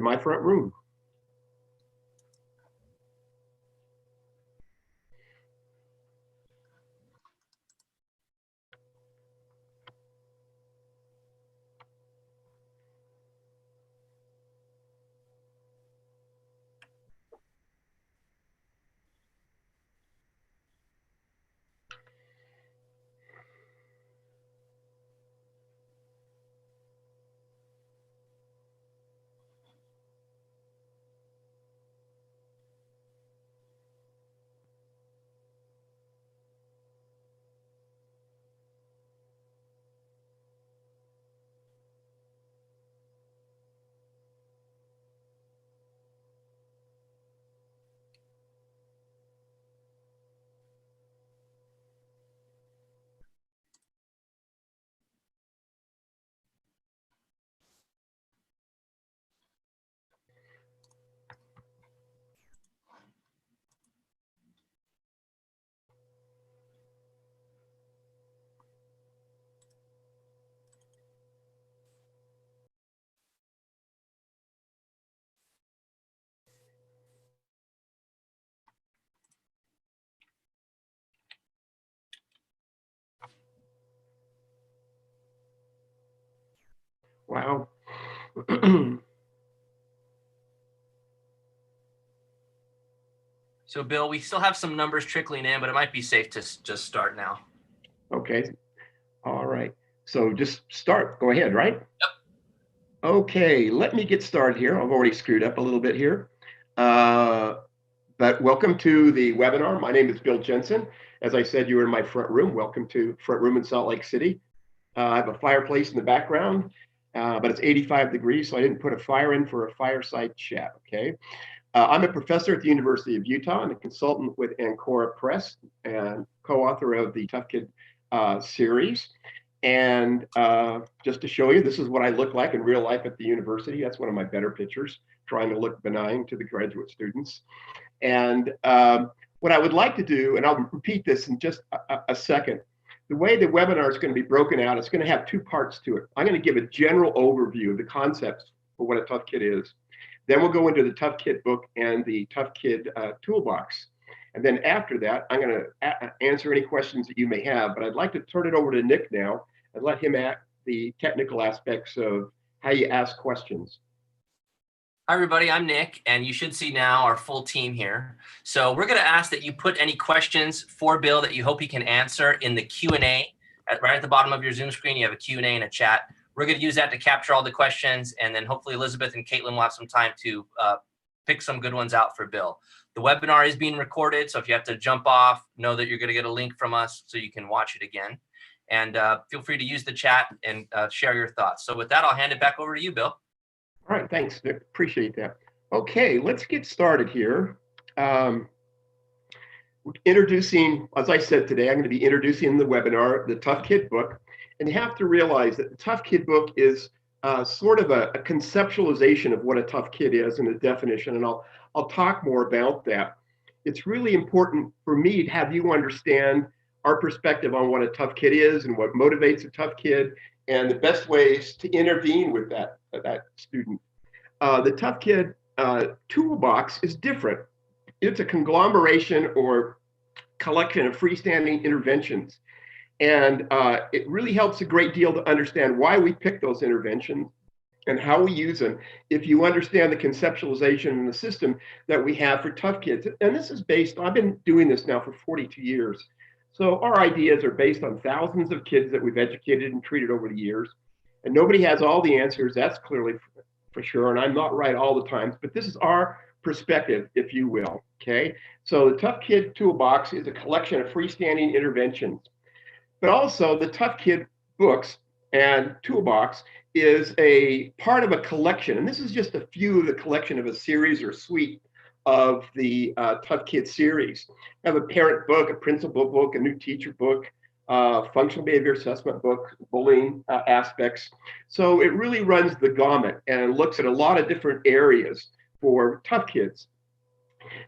my front room. Wow. So, Bill, we still have some numbers trickling in, but it might be safe to just start now. Okay. All right. So just start. Go ahead, right? Yep. Okay, let me get started here. I've already screwed up a little bit here. But welcome to the webinar. My name is Bill Jensen. As I said, you were in my front room. Welcome to front room in Salt Lake City. I have a fireplace in the background, but it's 85 degrees, so I didn't put a fire in for a fireside chat, okay? I'm a professor at the University of Utah and a consultant with Ancora Press and co-author of the Tough Kid series. And just to show you, this is what I look like in real life at the university. That's one of my better pictures, trying to look benign to the graduate students. And what I would like to do, and I'll repeat this in just a second, the way the webinar is going to be broken out, it's going to have two parts to it. I'm going to give a general overview of the concepts for what a Tough Kid is. Then we'll go into the Tough Kid book and the Tough Kid toolbox. And then after that, I'm going to answer any questions that you may have. But I'd like to turn it over to Nick now and let him at the technical aspects of how you ask questions. Hi, everybody. I'm Nick, and you should see now our full team here. So we're going to ask that you put any questions for Bill that you hope he can answer in the Q&A. Right at the bottom of your Zoom screen, you have a Q&A and a chat. We're going to use that to capture all the questions, and then hopefully Elizabeth and Caitlin will have some time to pick some good ones out for Bill. The webinar is being recorded, so if you have to jump off, know that you're going to get a link from us so you can watch it again. And feel free to use the chat and share your thoughts. So with that, I'll hand it back over to you, Bill. All right, thanks, Nick. Appreciate that. Okay, let's get started here. Introducing, as I said today, I'm going to be introducing in the webinar the Tough Kid book. And you have to realize that the Tough Kid book is sort of a conceptualization of what a tough kid is and a definition. And I'll talk more about that. It's really important for me to have you understand our perspective on what a tough kid is and what motivates a tough kid and the best ways to intervene with that student. The Tough Kid toolbox is different. It's a conglomeration or collection of freestanding interventions. And it really helps a great deal to understand why we pick those interventions and how we use them if you understand the conceptualization and the system that we have for tough kids. And this is based, I've been doing this now for 42 years. So our ideas are based on thousands of kids that we've educated and treated over the years. And nobody has all the answers, that's clearly for sure. And I'm not right all the times, but this is our perspective, if you will, okay? So the Tough Kid Toolbox is a collection of freestanding interventions. But also the Tough Kid books and toolbox is a part of a collection. And this is just a few of the collection of a series or suite of the Tough Kid series. I have a parent book, a principal book, a new teacher book, functional behavior assessment book, bullying aspects. So it really runs the gamut and looks at a lot of different areas for tough kids.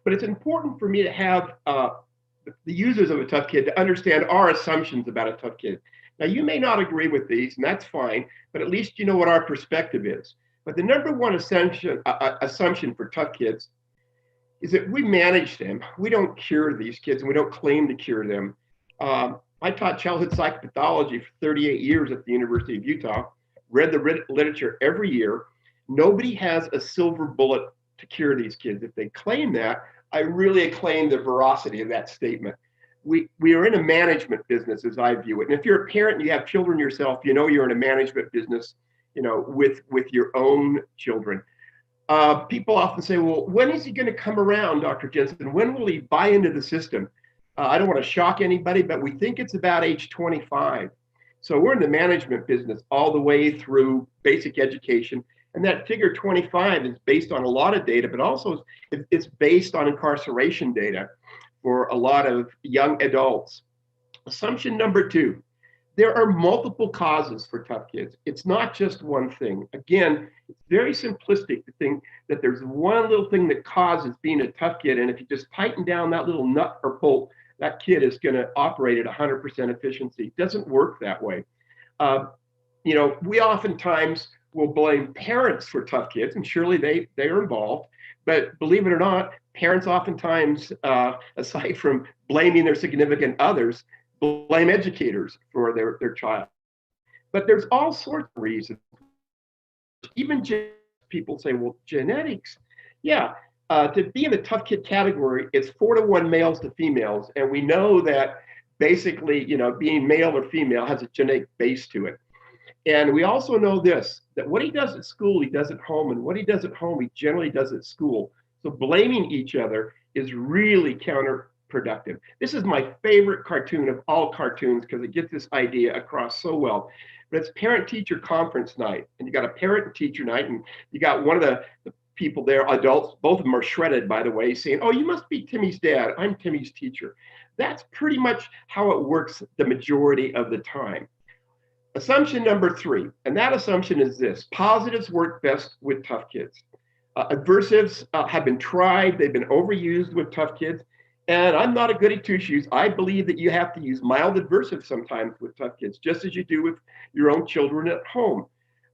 But it's important for me to have the users of a tough kid to understand our assumptions about a tough kid. Now, you may not agree with these, and that's fine, but at least you know what our perspective is. But the number one assumption for tough kids is that we manage them. We don't cure these kids, and we don't claim to cure them. I taught childhood psychopathology for 38 years at the University of Utah, read the literature every year. Nobody has a silver bullet to cure these kids. If they claim that, I really claim the veracity of that statement. We are in a management business, as I view it. And if you're a parent and you have children yourself, you know you're in a management business, with your own children. People often say, well, when is he going to come around, Dr. Jensen? When will he buy into the system? I don't want to shock anybody, but we think it's about age 25. So we're in the management business all the way through basic education. And that figure 25 is based on a lot of data, but also it's based on incarceration data for a lot of young adults. Assumption number 2, there are multiple causes for tough kids. It's not just one thing. Again, it's very simplistic to think that there's one little thing that causes being a tough kid. And if you just tighten down that little nut or bolt, that kid is going to operate at 100% efficiency. It doesn't work that way. We oftentimes will blame parents for tough kids, and surely they are involved. But believe it or not, parents oftentimes, aside from blaming their significant others, blame educators for their child. But there's all sorts of reasons. Even people say, well, genetics. Yeah, to be in the tough kid category, it's 4-to-1 males to females. And we know that basically, being male or female has a genetic base to it. And we also know this, that what he does at school, he does at home, and what he does at home, he generally does at school. So blaming each other is really counterproductive. This is my favorite cartoon of all cartoons because it gets this idea across so well. But it's parent-teacher conference night, and you got a parent and teacher night, and you got one of the people there, adults, both of them are shredded, by the way, saying, oh, you must be Timmy's dad. I'm Timmy's teacher. That's pretty much how it works the majority of the time. Assumption number 3, and that assumption is this: positives work best with tough kids. Adversives have been tried, they've been overused with tough kids, and I'm not a goody two-shoes. I believe that you have to use mild adversives sometimes with tough kids, just as you do with your own children at home.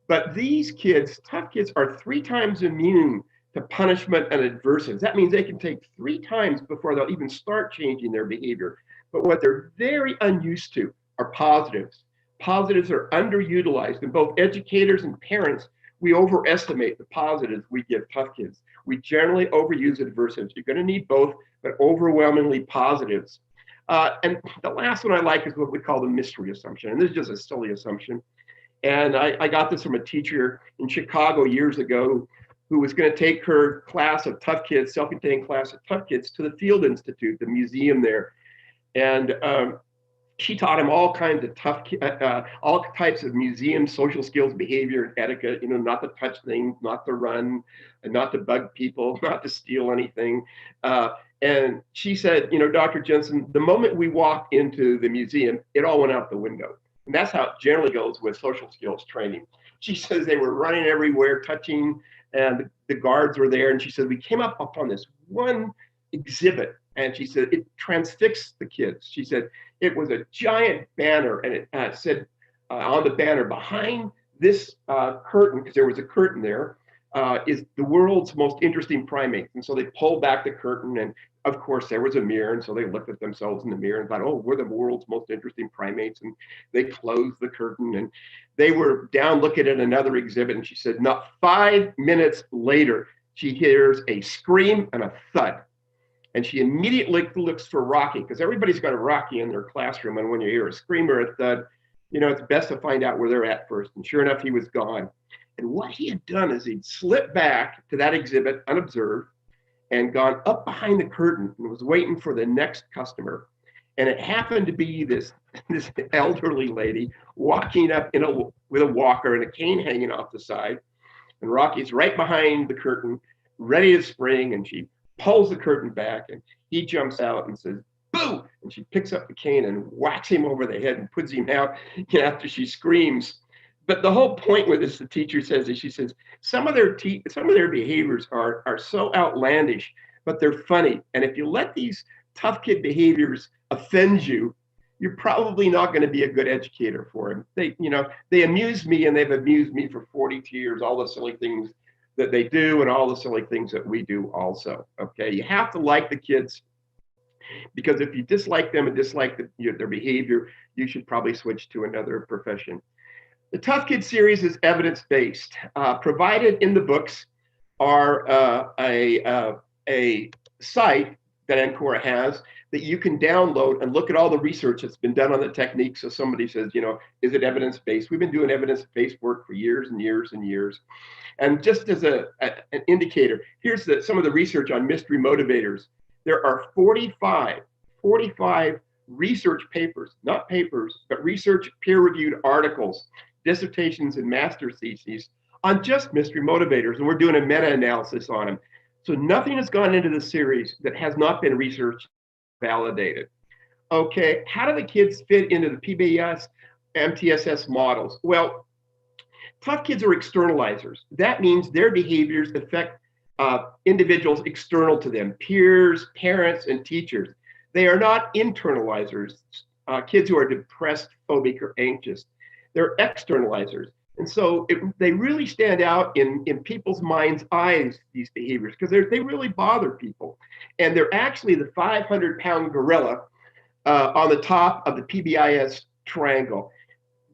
But these kids, tough kids, are 3 times immune to punishment and adversives. That means they can take 3 times before they'll even start changing their behavior. But what they're very unused to are positives. Positives are underutilized, and both educators and parents, we overestimate the positives we give tough kids. We generally overuse adversives. You're going to need both, but overwhelmingly positives. And the last one I like is what we call the mystery assumption. And this is just a silly assumption. And I got this from a teacher in Chicago years ago who was going to take her class of tough kids, self-contained class of tough kids, to the Field Institute, the museum there. And she taught him all kinds of all types of museum social skills, behavior, and etiquette, not to touch things, not to run, and not to bug people, not to steal anything. And she said, Dr. Jensen, the moment we walked into the museum, it all went out the window. And that's how it generally goes with social skills training. She says they were running everywhere, touching, and the guards were there. And she said, we came up upon this one exhibit, and she said, it transfixed the kids. She said, it was a giant banner, and it said on the banner, behind this curtain, because there was a curtain there, is the world's most interesting primate. And so they pulled back the curtain, and of course there was a mirror, and so they looked at themselves in the mirror and thought, oh, we're the world's most interesting primates. And they closed the curtain, and they were down looking at another exhibit, and she said, not 5 minutes later, she hears a scream and a thud. And she immediately looks for Rocky, because everybody's got a Rocky in their classroom. And when you hear a scream or a thud, it's best to find out where they're at first. And sure enough, he was gone. And what he had done is he'd slipped back to that exhibit unobserved and gone up behind the curtain and was waiting for the next customer. And it happened to be this elderly lady walking up with a walker and a cane hanging off the side. And Rocky's right behind the curtain, ready to spring. And she pulls the curtain back, and he jumps out and says, boo! And she picks up the cane and whacks him over the head and puts him out after she screams. But the whole point with this, the teacher says, is she says, some of their behaviors are so outlandish, but they're funny. And if you let these tough kid behaviors offend you, you're probably not going to be a good educator for them. They amuse me, and they've amused me for 42 years, all the silly things that they do and all the silly things that we do also. Okay, you have to like the kids, because if you dislike them and dislike their behavior, you should probably switch to another profession. The Tough Kid series is evidence-based. Provided in the books are a site that Ancora has that you can download and look at all the research that's been done on the technique. So somebody says, is it evidence-based? We've been doing evidence-based work for years and years and years. And just as an indicator, here's some of the research on mystery motivators. There are 45 research papers, not papers, but research peer-reviewed articles, dissertations, and master theses on just mystery motivators. And we're doing a meta-analysis on them. So nothing has gone into the series that has not been research validated. Okay, how do the kids fit into the PBS, MTSS models? Well, tough kids are externalizers. That means their behaviors affect individuals external to them, peers, parents, and teachers. They are not internalizers, kids who are depressed, phobic, or anxious. They're externalizers. And so they really stand out in people's minds' eyes, these behaviors, because they really bother people. And they're actually the 500-pound gorilla on the top of the PBIS triangle.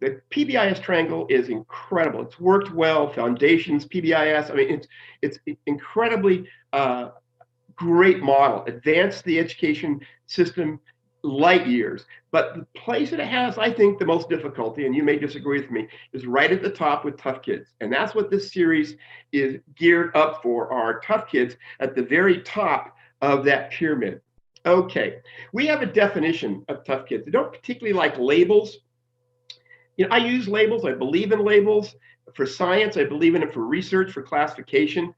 The PBIS triangle is incredible. It's worked well, foundations, PBIS. I mean, it's incredibly great model, advanced the education system light years. But the place that it has, I think, the most difficulty, and you may disagree with me, is right at the top with tough kids. And that's what this series is geared up for, are tough kids at the very top of that pyramid. Okay, we have a definition of tough kids. They don't particularly like labels. I use labels. I believe in labels for science. I believe in it for research, for classification.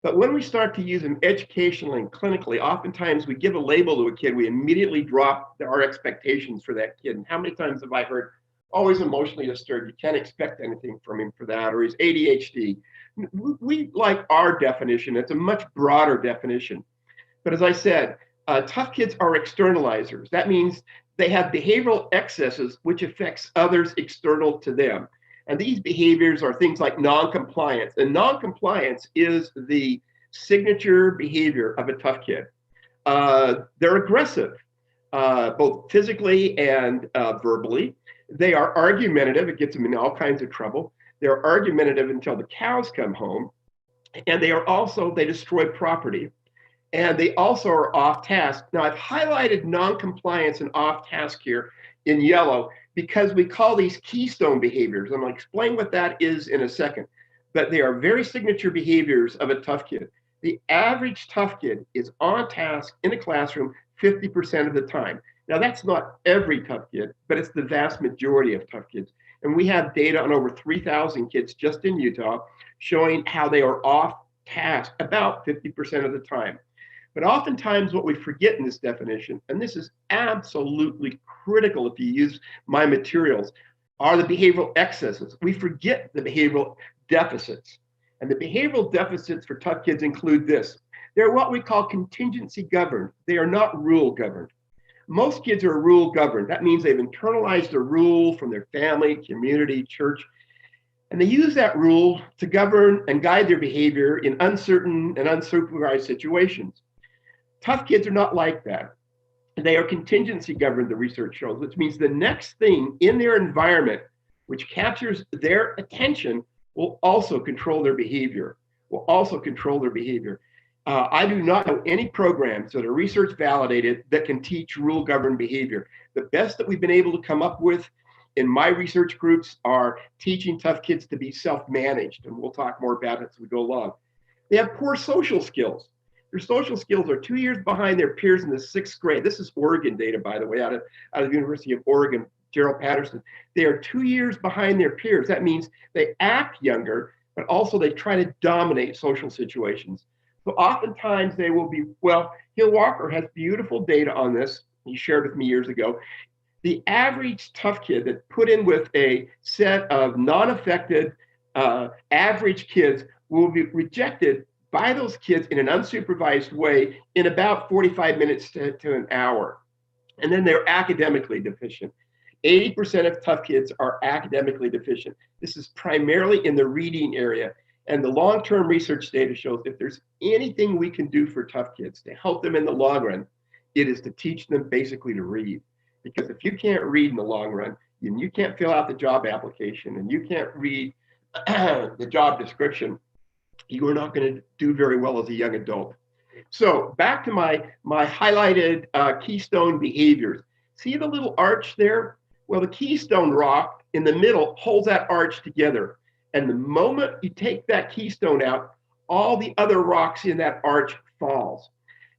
But when we start to use them educationally and clinically, oftentimes we give a label to a kid, we immediately drop our expectations for that kid. And how many times have I heard, always emotionally disturbed, you can't expect anything from him for that, or he's ADHD. We like our definition. It's a much broader definition. But as I said, tough kids are externalizers. That means they have behavioral excesses which affects others external to them. And these behaviors are things like non-compliance. And non-compliance is the signature behavior of a tough kid. They're aggressive, both physically and verbally. They are argumentative. It gets them in all kinds of trouble. They're argumentative until the cows come home. And they destroy property. And they also are off task. Now, I've highlighted non-compliance and off task here in yellow because we call these keystone behaviors. I'm going to explain what that is in a second. But they are very signature behaviors of a tough kid. The average tough kid is on task in a classroom 50% of the time. Now, that's not every tough kid, but it's the vast majority of tough kids. And we have data on over 3,000 kids just in Utah showing how they are off task about 50% of the time. But oftentimes what we forget in this definition, and this is absolutely critical if you use my materials, are the behavioral excesses. We forget the behavioral deficits. And the behavioral deficits for tough kids include this. They're what we call contingency governed. They are not rule governed. Most kids are rule governed. That means they've internalized a rule from their family, community, church, and they use that rule to govern and guide their behavior in uncertain and unsupervised situations. Tough kids are not like that. They are contingency governed, the research shows, which means the next thing in their environment, which captures their attention, will also control their behavior, I do not know any programs that are research validated that can teach rule governed behavior. The best that we've been able to come up with in my research groups are teaching tough kids to be self-managed, and we'll talk more about it as we go along. They have poor social skills. Their social skills are 2 years behind their peers in the 6th grade. This is Oregon data, by the way, out of the University of Oregon, Gerald Patterson. They are 2 years behind their peers. That means they act younger, but also they try to dominate social situations. So oftentimes they will be, Hill Walker has beautiful data on this. He shared with me years ago. The average tough kid that put in with a set of non-affected average kids will be rejected by those kids in an unsupervised way in about 45 minutes to an hour. And then they're academically deficient. 80% of tough kids are academically deficient. This is primarily in the reading area. And the long-term research data shows if there's anything we can do for tough kids to help them in the long run, it is to teach them basically to read. Because if you can't read in the long run, and you can't fill out the job application, and you can't read the job description, you are not going to do very well as a young adult. So back to my highlighted keystone behaviors. See the little arch there? Well, the keystone rock in the middle holds that arch together. And the moment you take that keystone out, all the other rocks in that arch falls.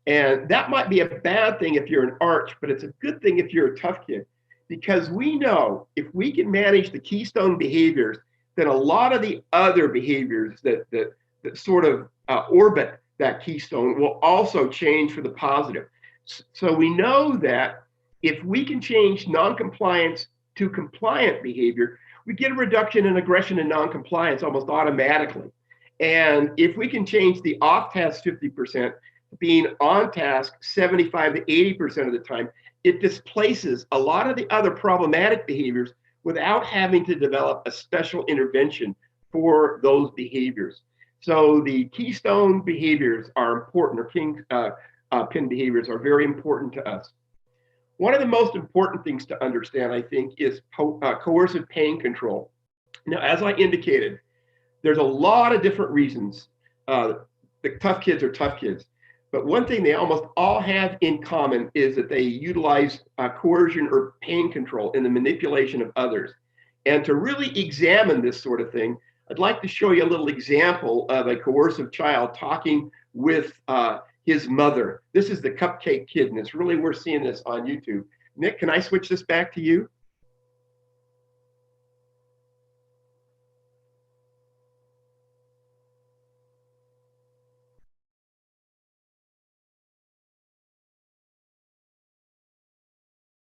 And that might be a bad thing if you're an arch, but it's a good thing if you're a tough kid. Because we know if we can manage the keystone behaviors, then a lot of the other behaviors that sort of orbit that keystone will also change for the positive. So we know that if we can change non-compliance to compliant behavior, we get a reduction in aggression and non-compliance almost automatically. And if we can change the off-task 50%, being on task 75 to 80% of the time, it displaces a lot of the other problematic behaviors without having to develop a special intervention for those behaviors. So the keystone behaviors are important, or pin behaviors are very important to us. One of the most important things to understand, I think, is coercive pain control. Now, as I indicated, there's a lot of different reasons the tough kids are tough kids. But one thing they almost all have in common is that they utilize coercion or pain control in the manipulation of others. And to really examine this sort of thing, I'd like to show you a little example of a coercive child talking with his mother. This is the cupcake kid, and it's really worth seeing this on YouTube. Nick, can I switch this back to you?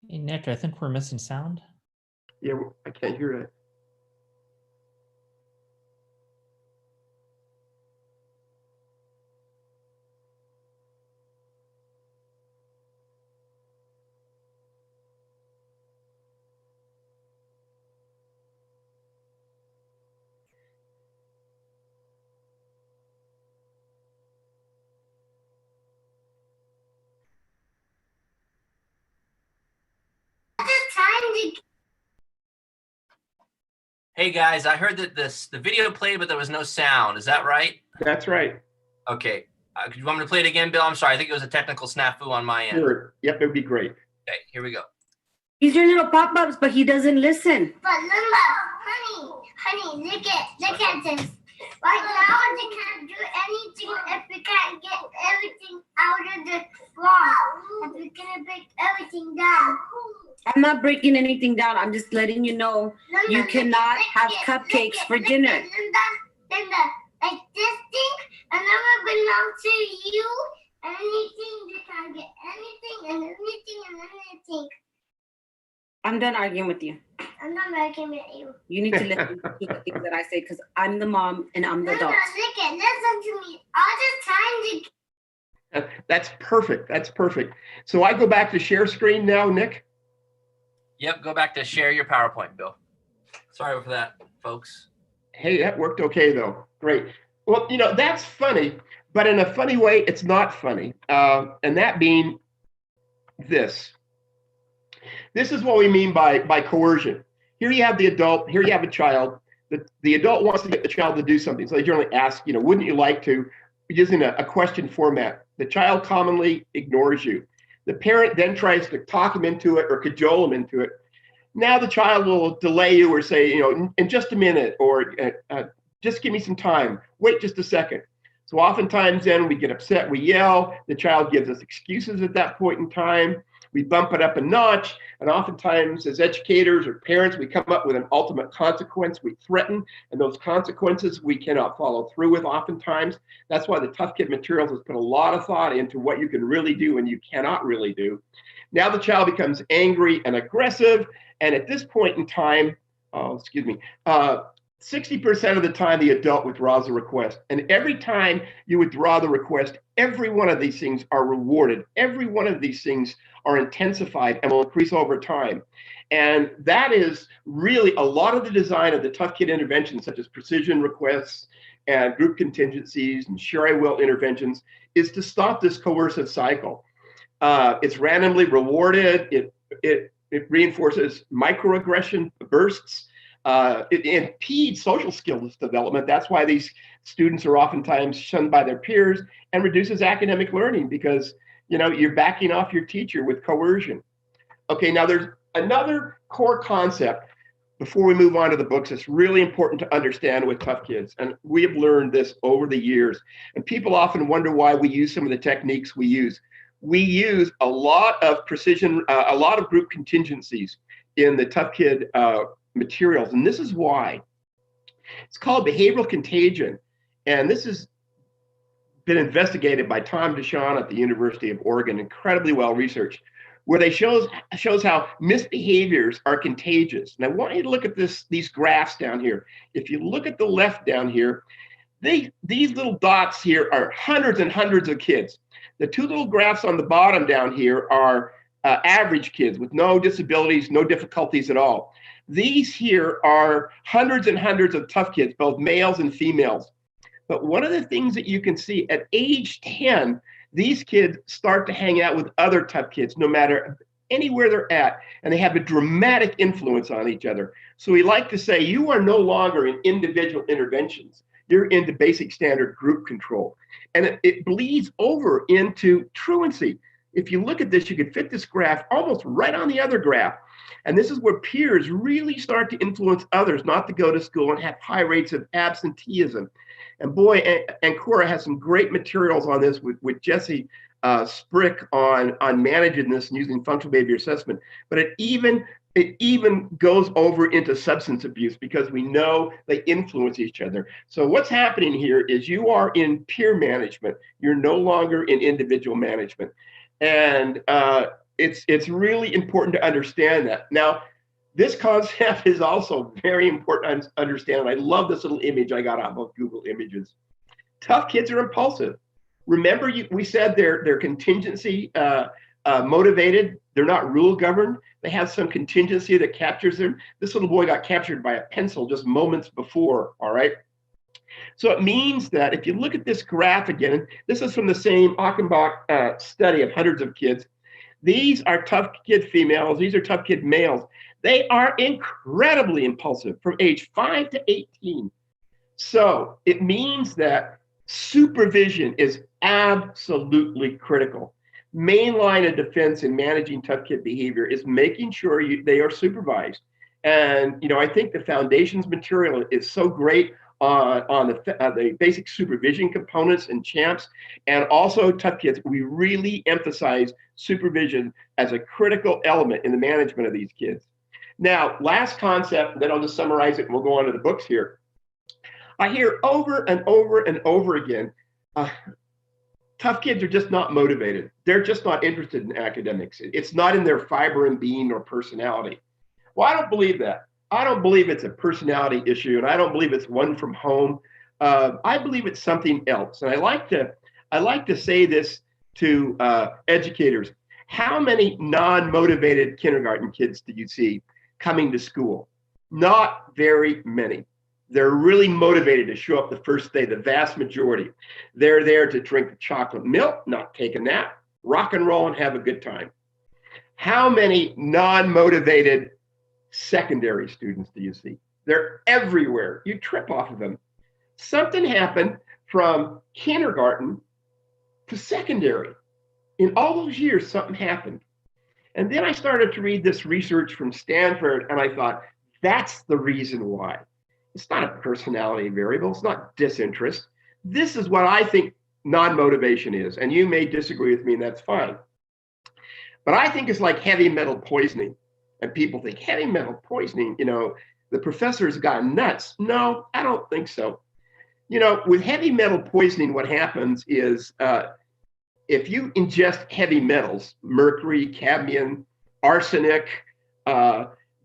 Hey, Nick, I think we're missing sound. Yeah, I can't hear it. Hey guys, I heard that the video played, but there was no sound. Is that right? That's right. Okay. You want me to play it again, Bill? I'm sorry. I think it was a technical snafu on my end. Sure. Yep, it would be great. Okay, here we go. These are little pop-ups, but he doesn't listen. But Linda, honey, look at this. Right now, they can't do anything if we can't get everything out of the wall. If we're gonna break everything down. I'm not breaking anything down. I'm just letting you know you cannot have cupcakes for dinner. Linda, like this thing, I never belong to you. Anything, they can't get anything and anything and anything. I'm done arguing with you. I'm not arguing with you. You need to listen to the things that I say because I'm the mom and I'm the adult. Listen to me all the time. That's perfect. That's perfect. So I go back to share screen now, Nick. Yep, go back to share your PowerPoint, Bill. Sorry for that, folks. Hey, that worked okay, though. Great. Well, that's funny, but in a funny way, it's not funny. And that being this. This is what we mean by coercion. Here you have the adult, here you have a child. The adult wants to get the child to do something. So they generally ask, wouldn't you like to, using a question format. The child commonly ignores you. The parent then tries to talk him into it or cajole him into it. Now the child will delay you or say, in just a minute, or just give me some time. Wait just a second. So oftentimes then we get upset, we yell, the child gives us excuses at that point in time. We bump it up a notch, and oftentimes as educators or parents, we come up with an ultimate consequence. We threaten, and those consequences we cannot follow through with oftentimes. That's why the Tough Kid Materials has put a lot of thought into what you can really do and you cannot really do. Now the child becomes angry and aggressive, and at this point in time, 60% of the time, the adult withdraws the request. And every time you withdraw the request, every one of these things are rewarded. Every one of these things are intensified and will increase over time. And that is really a lot of the design of the tough kid interventions, such as precision requests and group contingencies and sure I will interventions, is to stop this coercive cycle. It's randomly rewarded. It reinforces microaggression bursts. It impedes social skills development. That's why these students are oftentimes shunned by their peers, and reduces academic learning because you're backing off your teacher with coercion. Okay, now there's another core concept before we move on to the books. It's really important to understand with tough kids, and we have learned this over the years. And people often wonder why we use some of the techniques we use. We use a lot of precision, a lot of group contingencies in the tough kid materials, and this is why. It's called behavioral contagion, and this has been investigated by Tom DeShawn at the University of Oregon, incredibly well researched, where they shows how misbehaviors are contagious. And I want you to look at these graphs down here. If you look at the left down here, these little dots here are hundreds and hundreds of kids. The two little graphs on the bottom down here are average kids with no disabilities, no difficulties at all. These here are hundreds and hundreds of tough kids, both males and females. But one of the things that you can see at age 10, these kids start to hang out with other tough kids, no matter anywhere they're at, and they have a dramatic influence on each other. So we like to say you are no longer in individual interventions. You're into basic standard group control. And it bleeds over into truancy. If you look at this, you could fit this graph almost right on the other graph. And this is where peers really start to influence others not to go to school and have high rates of absenteeism. And boy, Ancora has some great materials on this with Jesse Sprick on managing this and using functional behavior assessment. But it even goes over into substance abuse because we know they influence each other. So what's happening here is you are in peer management. You're no longer in individual management. And it's really important to understand that. Now, this concept is also very important to understand. I love this little image I got out of Google Images. Tough kids are impulsive. Remember, we said they're contingency motivated. They're not rule governed. They have some contingency that captures them. This little boy got captured by a pencil just moments before, all right? So it means that if you look at this graph again, this is from the same Achenbach study of hundreds of kids. These are tough kid females. These are tough kid males. They are incredibly impulsive from age 5 to 18. So it means that supervision is absolutely critical. Main line of defense in managing tough kid behavior is making sure they are supervised. And I think the foundations material is so great on the basic supervision components and champs, and also tough kids. We really emphasize supervision as a critical element in the management of these kids. Now, last concept, then I'll just summarize it and we'll go on to the books here. I hear over and over and over again, tough kids are just not motivated. They're just not interested in academics. It's not in their fiber and being or personality. Well, I don't believe that. I don't believe it's a personality issue, and I don't believe it's one from home. I believe it's something else. And I like to say this to educators. How many non-motivated kindergarten kids do you see coming to school? Not very many. They're really motivated to show up the first day, the vast majority. They're there to drink the chocolate milk, not take a nap, rock and roll, and have a good time. How many non-motivated secondary students do you see? They're everywhere. You trip off of them. Something happened from kindergarten to secondary. In all those years, something happened. And then I started to read this research from Stanford, and I thought, that's the reason why. It's not a personality variable. It's not disinterest. This is what I think non-motivation is. And you may disagree with me, and that's fine. But I think it's like heavy metal poisoning. And people think heavy metal poisoning, the professor's gone nuts. No, I don't think so. With heavy metal poisoning, what happens is if you ingest heavy metals, mercury, cadmium, arsenic,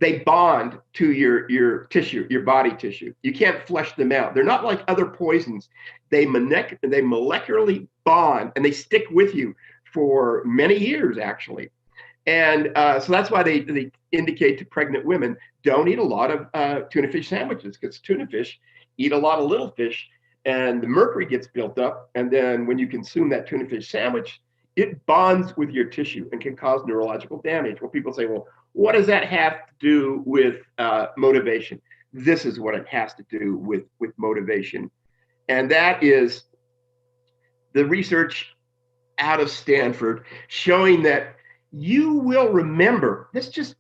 they bond to your tissue, your body tissue. You can't flush them out. They're not like other poisons. They molecularly bond, and they stick with you for many years, actually. And so that's why they indicate to pregnant women, don't eat a lot of tuna fish sandwiches, because tuna fish eat a lot of little fish, and the mercury gets built up. And then when you consume that tuna fish sandwich, it bonds with your tissue and can cause neurological damage. Well, people say, well, what does that have to do with motivation? This is what it has to do with motivation. And that is the research out of Stanford showing that you will remember, this just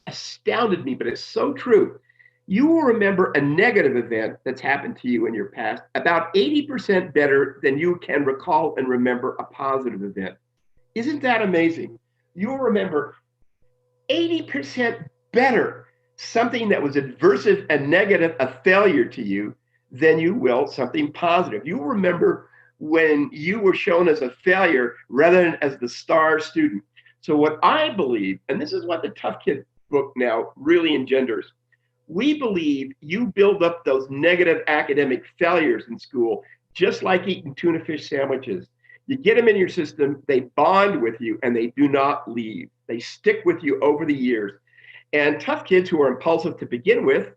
astounded me, but it's so true. You will remember a negative event that's happened to you in your past about 80% better than you can recall and remember a positive event. Isn't that amazing? You'll remember 80% better something that was adversive and negative, a failure to you, than you will something positive. You'll remember when you were shown as a failure rather than as the star student. So what I believe, and this is what the Tough Kid book now really engenders, we believe you build up those negative academic failures in school, just like eating tuna fish sandwiches. You get them in your system, they bond with you, and they do not leave. They stick with you over the years. And tough kids who are impulsive to begin with,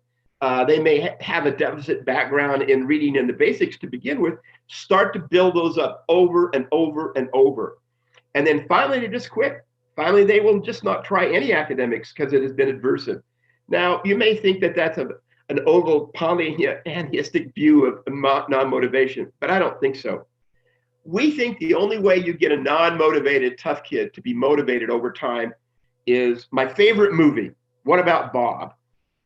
they may have a deficit background in reading and the basics to begin with, start to build those up over and over and over. And then finally, they just quit. Finally, they will just not try any academics because it has been adversive. Now, you may think that that's an oval polytheistic view of non-motivation, but I don't think so. We think the only way you get a non-motivated tough kid to be motivated over time is my favorite movie, What About Bob?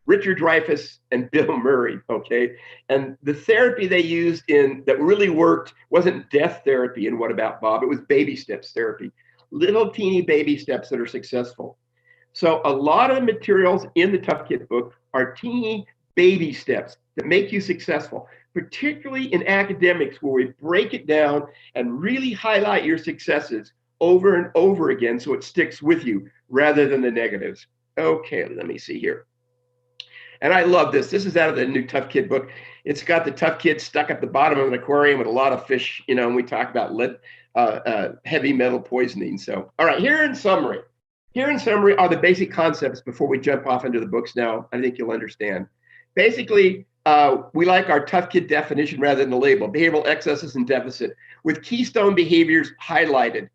Richard Dreyfuss and Bill Murray, okay? And the therapy they used that really worked wasn't death therapy in What About Bob? It was baby steps therapy, little teeny baby steps that are successful. So a lot of the materials in the Tough Kid book are teeny baby steps that make you successful, particularly in academics where we break it down and really highlight your successes over and over again so it sticks with you rather than the negatives. Okay, let me see here. And I love this. This is out of the new Tough Kid book. It's got the tough kid stuck at the bottom of an aquarium with a lot of fish, and we talk about heavy metal poisoning. So, all right, here in summary are the basic concepts before we jump off into the books now. I think you'll understand. Basically, we like our Tough Kid definition rather than the label, behavioral excesses and deficit, with keystone behaviors highlighted,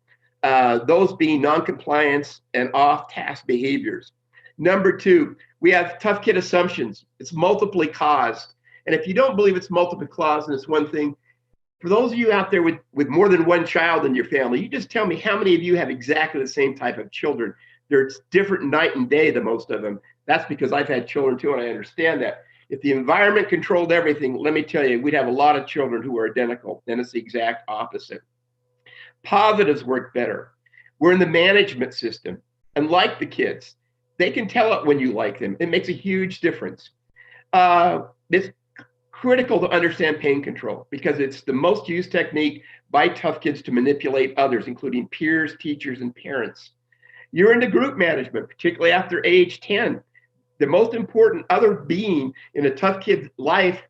those being noncompliance and off-task behaviors. Number 2, we have Tough Kid assumptions. It's multiply caused. And if you don't believe it's multiply caused, and it's one thing, for those of you out there with more than one child in your family, you just tell me how many of you have exactly the same type of children. They're different night and day, the most of them. That's because I've had children too, and I understand that. If the environment controlled everything, let me tell you, we'd have a lot of children who are identical. Then it's the exact opposite. Positives work better. We're in the management system. And like the kids, they can tell it when you like them. It makes a huge difference. It's critical to understand pain control because it's the most used technique by tough kids to manipulate others, including peers, teachers, and parents. You're into group management, particularly after age 10. The most important other being in a tough kid's life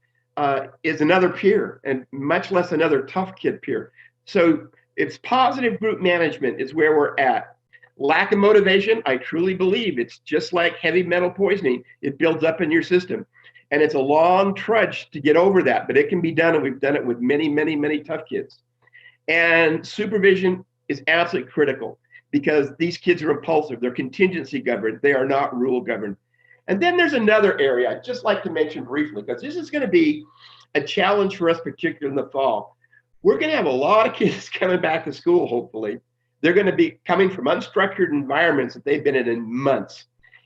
is another peer, and much less another tough kid peer. So it's positive group management is where we're at. Lack of motivation, I truly believe it's just like heavy metal poisoning. It builds up in your system. And it's a long trudge to get over that, but it can be done, and we've done it with many, many, many tough kids. And supervision is absolutely critical because these kids are impulsive. They're contingency governed. They are not rule governed. And then there's another area I'd just like to mention briefly, because this is going to be a challenge for us, particularly in the fall. We're going to have a lot of kids coming back to school, hopefully. They're going to be coming from unstructured environments that they've been in months.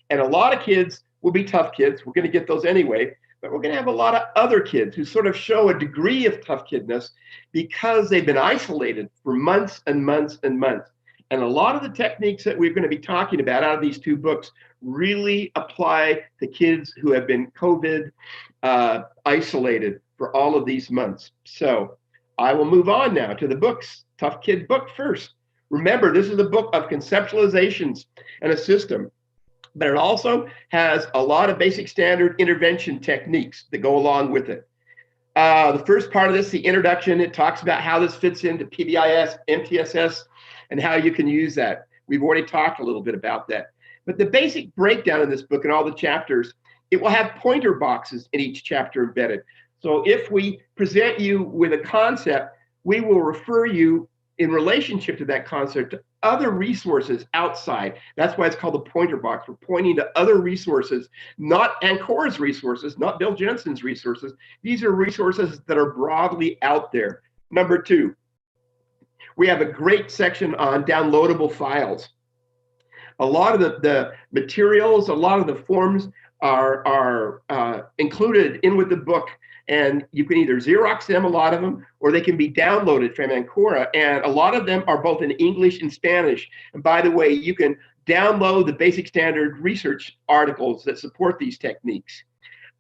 And a lot of kids will be tough kids. We're going to get those anyway, but we're going to have a lot of other kids who sort of show a degree of tough kidness because they've been isolated for months and months and months. And a lot of the techniques that we're going to be talking about out of these 2 books really apply to kids who have been COVID isolated for all of these months. So I will move on now to the books. Tough Kid book first. Remember, this is a book of conceptualizations and a system. but it also has a lot of basic standard intervention techniques that go along with it. The first part of this, the introduction, it talks about how this fits into PBIS, MTSS, and how you can use that. We've already talked a little bit about that. But the basic breakdown in this book and all the chapters, it will have pointer boxes in each chapter embedded. So if we present you with a concept, we will refer you in relationship to that concept to other resources outside. That's why it's called the pointer box. We're pointing to other resources, not Ancora's resources, not Bill Jensen's resources. These are resources that are broadly out there. Number 2, we have a great section on downloadable files. A lot of the materials, a lot of the forms are included in with the book, and you can either Xerox them, a lot of them, or they can be downloaded from Ancora, and a lot of them are both in English and Spanish. And by the way, you can download the basic standard research articles that support these techniques.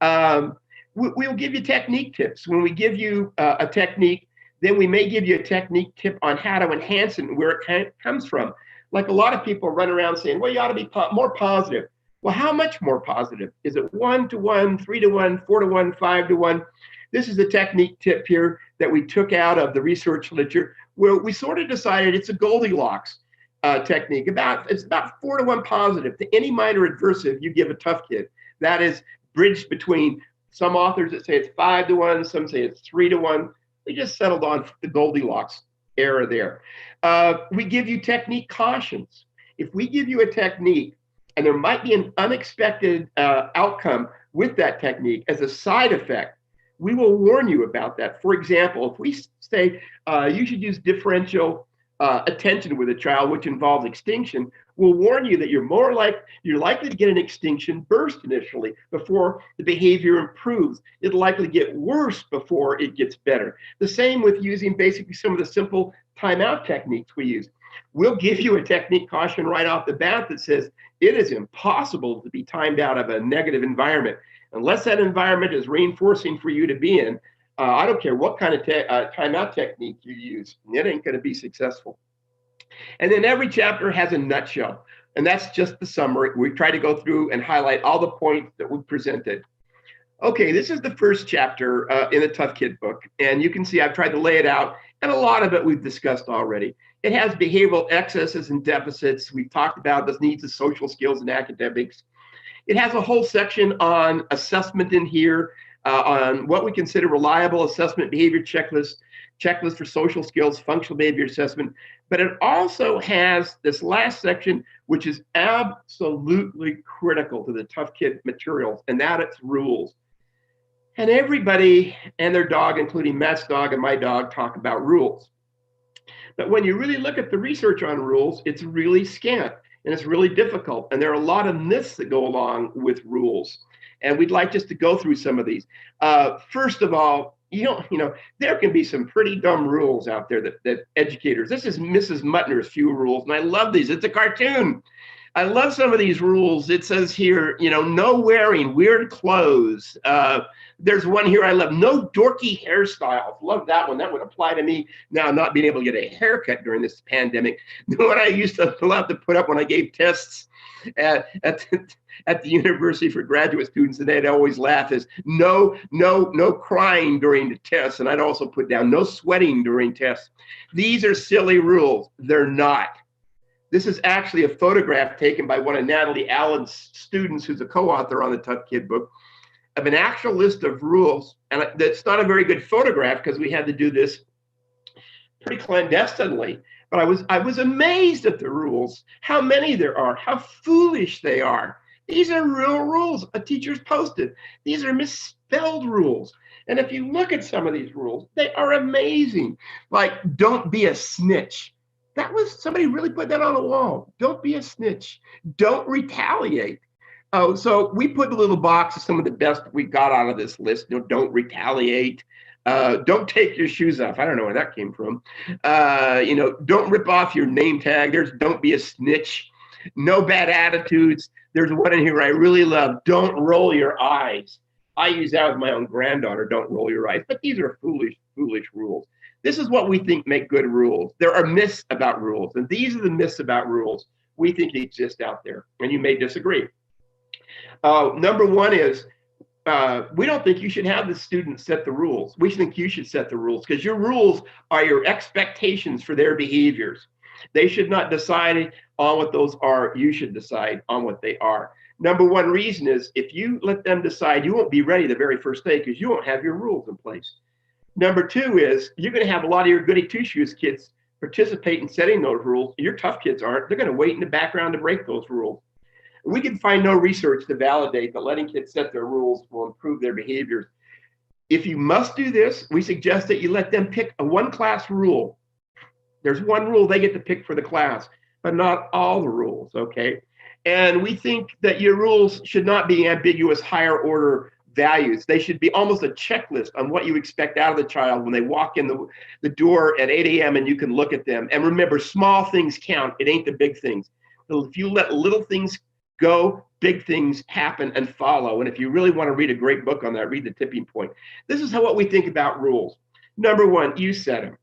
We'll give you technique tips. When we give you a technique, then we may give you a technique tip on how to enhance it and where it comes from. Like a lot of people run around saying, well, you ought to be more positive. Well, how much more positive? Is it 1-to-1, 3-to-1, 4-to-1, 5-to-1? This is the technique tip here that we took out of the research literature, where we sort of decided it's a Goldilocks technique. It's about 4-to-1 positive. To any minor adversive, you give a tough kid. That is bridged between some authors that say it's 5-to-1, some say it's 3-to-1. We just settled on the Goldilocks era there. We give you technique cautions. If we give you a technique, and there might be an unexpected outcome with that technique as a side effect, we will warn you about that. For example, if we say you should use differential attention with a child, which involves extinction, we'll warn you that you're likely to get an extinction burst initially before the behavior improves. It'll likely get worse before it gets better. The same with using basically some of the simple timeout techniques we use. We'll give you a technique caution right off the bat that says it is impossible to be timed out of a negative environment unless that environment is reinforcing for you to be in. I don't care what kind of timeout technique you use, it ain't going to be successful. And then every chapter has a nutshell, and that's just the summary. We try to go through and highlight all the points that we presented. Okay, this is the first chapter in the Tough Kid book, and you can see I've tried to lay it out, and a lot of it we've discussed already. It has behavioral excesses and deficits. We've talked about the needs of social skills and academics. It has a whole section on assessment in here, on what we consider reliable assessment behavior checklist for social skills, functional behavior assessment. But it also has this last section, which is absolutely critical to the Tough Kid materials, and that it's rules. And everybody and their dog, including Matt's dog and my dog, talk about rules. But when you really look at the research on rules, it's really scant and it's really difficult. And there are a lot of myths that go along with rules. And we'd like just to go through some of these. First of all, there can be some pretty dumb rules out there that educators, this is Mrs. Mutner's few rules, and I love these. It's a cartoon. I love some of these rules. It says here, no wearing weird clothes. There's one here I love, no dorky hairstyles. Love that one. That would apply to me now, not being able to get a haircut during this pandemic. What I used to love to put up when I gave tests at the university for graduate students, and they'd always laugh, is no crying during the tests. And I'd also put down no sweating during tests. These are silly rules. They're not. This is actually a photograph taken by one of Natalie Allen's students, who's a co-author on the Tough Kid book, of an actual list of rules. And that's not a very good photograph because we had to do this pretty clandestinely. But I was amazed at the rules, how many there are, how foolish they are. These are real rules a teacher's posted. These are misspelled rules. And if you look at some of these rules, they are amazing. Like, don't be a snitch. That was, somebody really put that on the wall. Don't be a snitch. Don't retaliate. Oh, so we put a little box of some of the best we got out of this list. Don't retaliate. Don't take your shoes off. I don't know where that came from. Don't rip off your name tag. There's don't be a snitch. No bad attitudes. There's one in here I really love. Don't roll your eyes. I use that with my own granddaughter. Don't roll your eyes. But these are foolish rules. This is what we think make good rules. There are myths about rules, and these are the myths about rules we think exist out there, and you may disagree. Number one is we don't think you should have the students set the rules. We think you should set the rules because your rules are your expectations for their behaviors. They should not decide on what those are. You should decide on what they are. Number one reason is if you let them decide, you won't be ready the very first day because you won't have your rules in place. Number two is you're going to have a lot of your goody two-shoes kids participate in setting those rules. Your tough kids aren't. They're going to wait in the background to break those rules. We can find no research to validate that letting kids set their rules will improve their behaviors. If you must do this, we suggest that you let them pick a one-class rule. There's one rule they get to pick for the class, but not all the rules, okay? And we think that your rules should not be ambiguous higher order values. They should be almost a checklist on what you expect out of the child when they walk in the door at 8 a.m. and you can look at them. And remember, small things count. It ain't the big things. So if you let little things go, big things happen and follow. And if you really want to read a great book on that, read The Tipping Point. This is what we think about rules. Number one, you set them.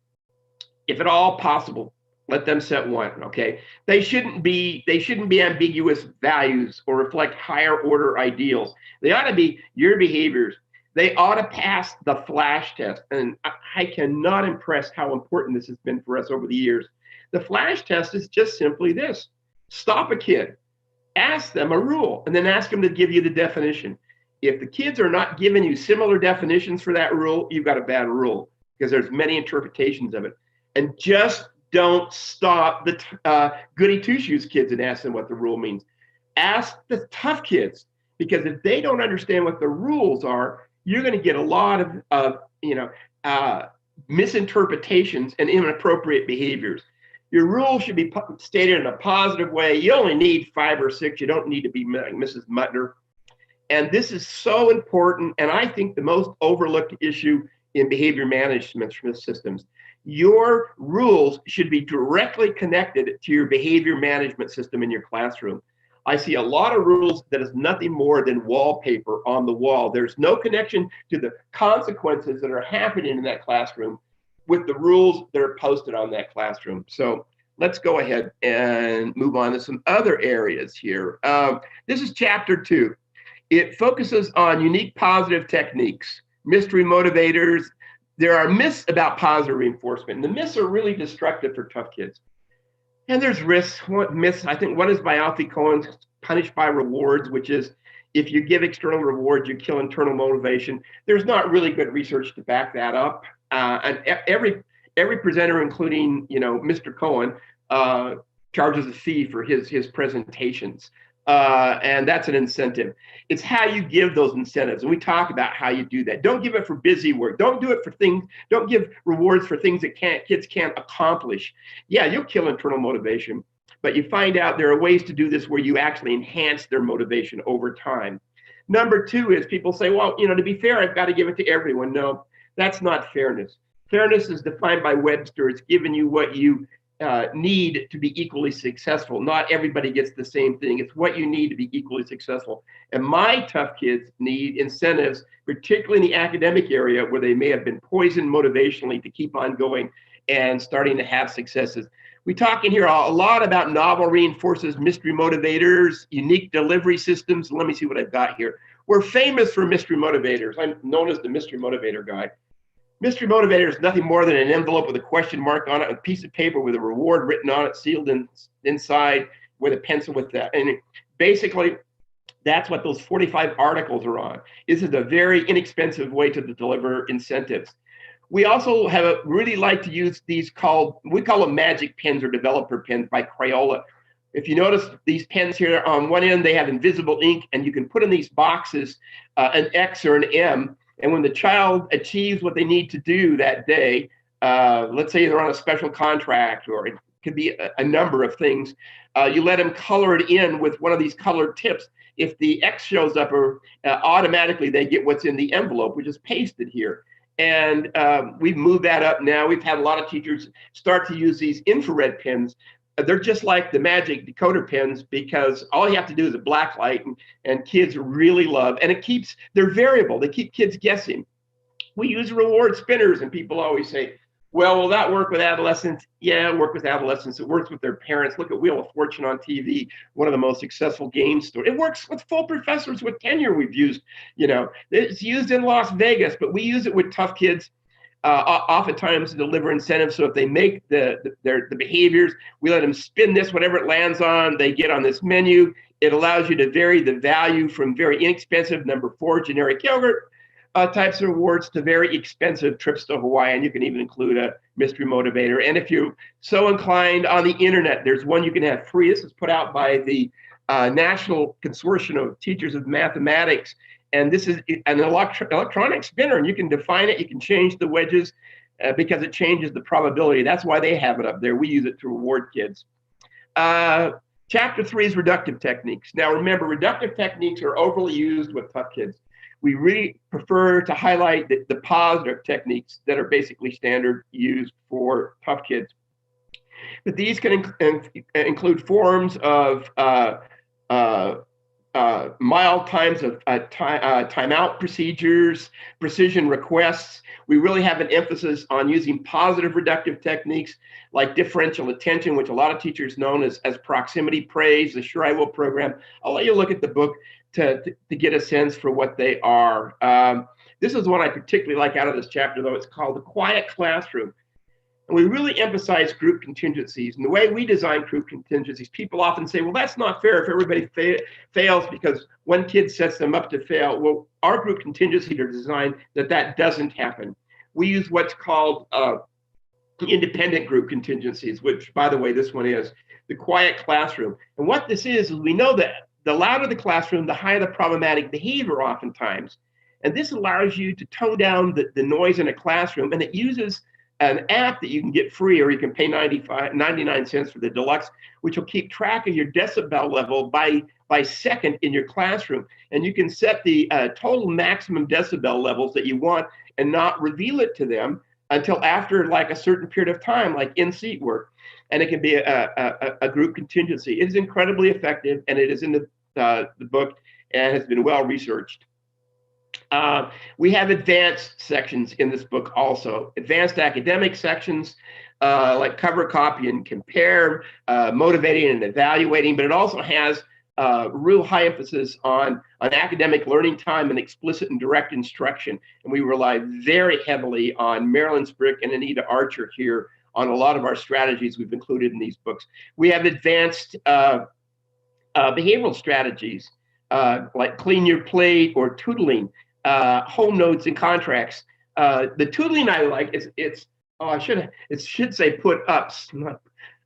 If at all possible, let them set one, okay? They shouldn't be ambiguous values or reflect higher order ideals. They ought to be your behaviors. They ought to pass the flash test. And I cannot impress how important this has been for us over the years. The flash test is just simply this. Stop a kid. Ask them a rule and then ask them to give you the definition. If the kids are not giving you similar definitions for that rule, you've got a bad rule because there's many interpretations of it. And just don't stop the goody two-shoes kids and ask them what the rule means. Ask the tough kids, because if they don't understand what the rules are, you're going to get a lot of misinterpretations and inappropriate behaviors. Your rules should be stated in a positive way. You only need 5 or 6. You don't need to be like Mrs. Mutner. And this is so important, and I think the most overlooked issue in behavior management systems. Your rules should be directly connected to your behavior management system in your classroom. I see a lot of rules that is nothing more than wallpaper on the wall. There's no connection to the consequences that are happening in that classroom with the rules that are posted on that classroom. So let's go ahead and move on to some other areas here. This is chapter 2. It focuses on unique positive techniques, mystery motivators. There are myths about positive reinforcement. And the myths are really destructive for tough kids. And there's risks. Myths, I think one is by Alfie Cohen's punish by rewards, which is if you give external rewards, you kill internal motivation. There's not really good research to back that up. And every presenter, including Mr. Cohen, charges a fee for his presentations. And that's an incentive. It's how you give those incentives. And we talk about how you do that. Don't give it for busy work. Don't do it for things. Don't give rewards for things that kids can't accomplish. Yeah, you'll kill internal motivation, but you find out there are ways to do this where you actually enhance their motivation over time. Number 2 is people say, well, to be fair, I've got to give it to everyone. No, that's not fairness. Fairness is defined by Webster. It's giving you what you need to be equally successful. Not everybody gets the same thing. It's what you need to be equally successful. And my tough kids need incentives, particularly in the academic area where they may have been poisoned motivationally to keep on going and starting to have successes. We talk in here a lot about novel reinforcers, mystery motivators, unique delivery systems. Let me see what I've got here. We're famous for mystery motivators. I'm known as the mystery motivator guy. Mystery motivator is nothing more than an envelope with a question mark on it, a piece of paper with a reward written on it, sealed inside with a pencil with that. And basically, that's what those 45 articles are on. This is a very inexpensive way to deliver incentives. We also really like to use we call them magic pens or developer pens by Crayola. If you notice these pens here, on one end, they have invisible ink, and you can put in these boxes an X or an M. And when the child achieves what they need to do that day, let's say they're on a special contract, or it could be a number of things, you let them color it in with one of these colored tips. If the X shows up, automatically they get what's in the envelope, which is pasted here. And we've moved that up now. We've had a lot of teachers start to use these infrared pens. They're just like the magic decoder pens because all you have to do is a black light, and kids really love, and they're variable. They keep kids guessing. We use reward spinners, and people always say, Well, will that work with adolescents? Yeah, work with adolescents. It works with their parents. Look at Wheel of Fortune on TV, one of the most successful game stores. It works with full professors with tenure. We've used, it's used in Las Vegas, but we use it with tough kids oftentimes to deliver incentives. So if they make the behaviors, we let them spin this, whatever it lands on, they get on this menu. It allows you to vary the value from very inexpensive number 4 generic yogurt types of rewards to very expensive trips to Hawaii, and you can even include a mystery motivator. And if you're so inclined, on the internet, there's one you can have free. This is put out by the National Consortium of Teachers of Mathematics, and this is an electronic spinner, and you can define it. You can change the wedges because it changes the probability. That's why they have it up there. We use it to reward kids. Chapter 3 is reductive techniques. Now, remember, reductive techniques are overly used with tough kids. We really prefer to highlight the positive techniques that are basically standard used for tough kids. But these can include forms of mild times of timeout procedures, precision requests. We really have an emphasis on using positive reductive techniques like differential attention, which a lot of teachers know as proximity praise, the Sure I Will program. I'll let you look at the book to get a sense for what they are. This is one I particularly like out of this chapter, though. It's called The Quiet Classroom. And we really emphasize group contingencies. And the way we design group contingencies, people often say, well, that's not fair if everybody fails because one kid sets them up to fail. Well, our group contingencies are designed that doesn't happen. We use what's called independent group contingencies, which, by the way, this one is the quiet classroom. And what this is we know that the louder the classroom, the higher the problematic behavior oftentimes. And this allows you to tone down the noise in a classroom, and it uses an app that you can get free, or you can pay 99 cents for the deluxe, which will keep track of your decibel level by second in your classroom. And you can set the total maximum decibel levels that you want and not reveal it to them until after like a certain period of time, like in-seat work. And it can be a group contingency. It is incredibly effective, and it is in the book and has been well researched. We have advanced sections in this book also. Advanced academic sections like cover, copy, and compare, motivating and evaluating, but it also has real high emphasis on academic learning time and explicit and direct instruction. And we rely very heavily on Marilyn Sprick and Anita Archer here on a lot of our strategies we've included in these books. We have advanced behavioral strategies like clean your plate or tootling, home notes and contracts. The tootling I like it should say put ups.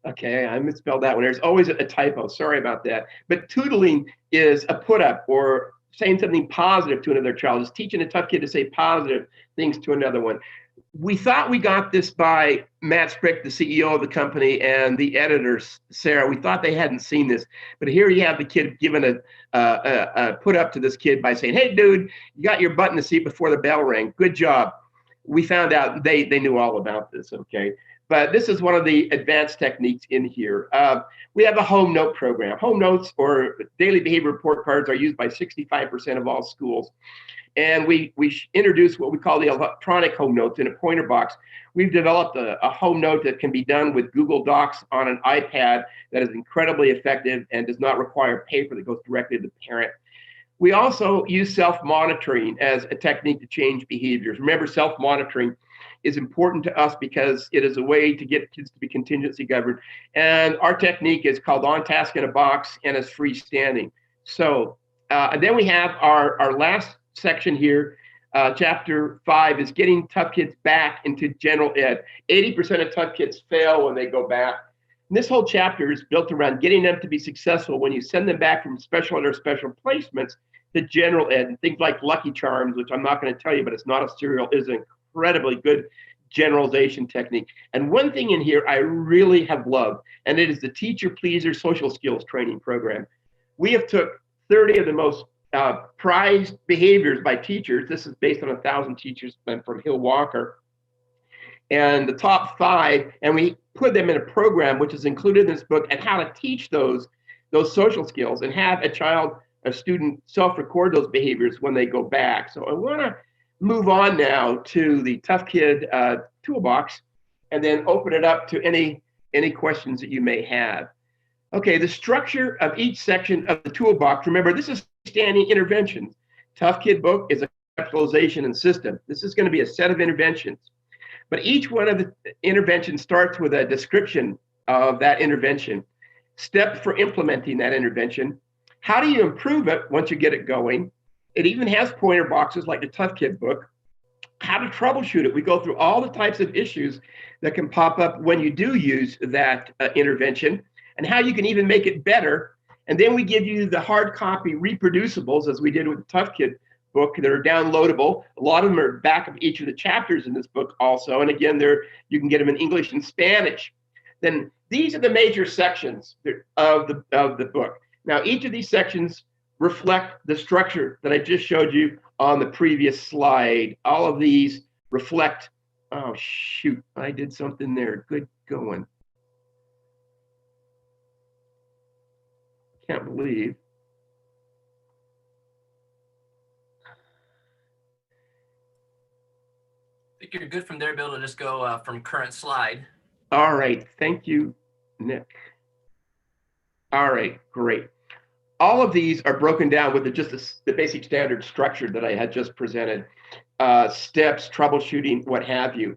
Okay, I misspelled that one. There's always a typo. Sorry about that. But tootling is a put up or saying something positive to another child. It's teaching a tough kid to say positive things to another one. We thought we got this by Matt Sprick, the CEO of the company, and the editor, Sarah. We thought they hadn't seen this. But here you have the kid giving a put up to this kid by saying, hey, dude, you got your butt in the seat before the bell rang. Good job. We found out they knew all about this, okay? But this is one of the advanced techniques in here. We have a home note program. Home notes or daily behavior report cards are used by 65% of all schools. And we introduced what we call the electronic home notes in a pointer box. We've developed a home note that can be done with Google Docs on an iPad that is incredibly effective and does not require paper that goes directly to the parent. We also use self-monitoring as a technique to change behaviors. Remember, self-monitoring is important to us because it is a way to get kids to be contingency governed. And our technique is called on task in a box and is freestanding. So, and then we have our last section here, chapter 5 is getting tough kids back into general ed. 80% of tough kids fail when they go back. And this whole chapter is built around getting them to be successful when you send them back from special ed or special placements to general ed. And things like Lucky Charms, which I'm not going to tell you, but it's not a cereal, is an incredibly good generalization technique. And one thing in here I really have loved, and it is the Teacher Pleaser Social Skills Training Program. We have took 30 of the most prized behaviors by teachers. This is based on 1,000 teachers from Hill Walker. And the top 5, and we put them in a program which is included in this book and how to teach those social skills and have a student self-record those behaviors when they go back. So I want to move on now to the Tough Kid Toolbox. and then open it up to any questions that you may have. Okay, the structure of each section of the toolbox. Remember, this is standing interventions. Tough Kid book is a conceptualization and system. This is going to be a set of interventions. But each one of the interventions starts with a description of that intervention, steps for implementing that intervention. How do you improve it once you get it going? It even has pointer boxes like the Tough Kid book. How to troubleshoot it. We go through all the types of issues that can pop up when you do use that intervention, and how you can even make it better. And then we give you the hard copy reproducibles, as we did with the Tough Kid book, that are downloadable. A lot of them are back of each of the chapters in this book also. And again, you can get them in English and Spanish. Then these are the major sections of the book. Now, each of these sections reflect the structure that I just showed you on the previous slide. All of these reflect, oh shoot, I did something there. Good going. Can't believe. I think you're good from there, Bill, to just go from current slide. All right, thank you, Nick. All right, great. All of these are broken down with the basic standard structure that I had just presented. Steps, troubleshooting, what have you.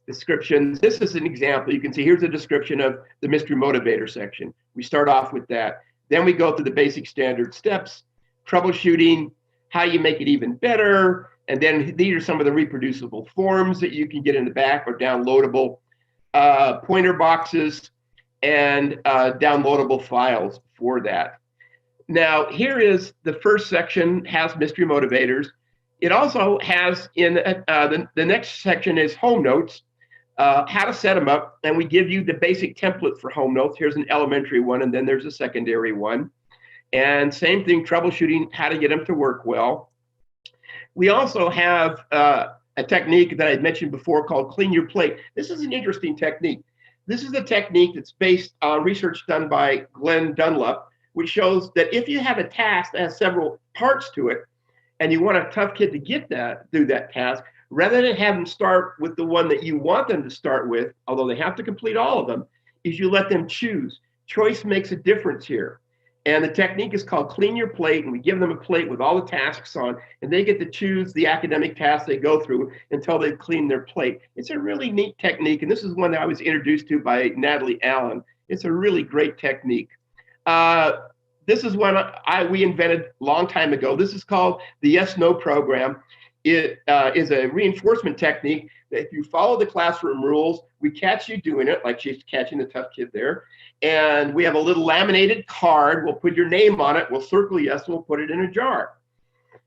Descriptions. This is an example. You can see here's a description of the mystery motivator section. We start off with that. Then we go through the basic standard steps, troubleshooting, how you make it even better. And then these are some of the reproducible forms that you can get in the back or downloadable, pointer boxes, and downloadable files for that. Now, here is the first section, has mystery motivators. It also has in the next section is home notes, how to set them up. And we give you the basic template for home notes. Here's an elementary one, and then there's a secondary one. And same thing, troubleshooting, how to get them to work well. We also have a technique that I mentioned before called clean your plate. This is an interesting technique. This is a technique that's based on research done by Glenn Dunlop, which shows that if you have a task that has several parts to it, and you want a tough kid to get do that task, rather than have them start with the one that you want them to start with, although they have to complete all of them, is you let them choose. Choice makes a difference here. And the technique is called clean your plate, and we give them a plate with all the tasks on, and they get to choose the academic tasks they go through until they've cleaned their plate. It's a really neat technique, and this is one that I was introduced to by Natalie Allen. It's a really great technique. This is one we invented a long time ago. This is called the yes-no program. It is a reinforcement technique that if you follow the classroom rules, we catch you doing it, like she's catching the tough kid there. And we have a little laminated card. We'll put your name on it. We'll circle yes, and we'll put it in a jar.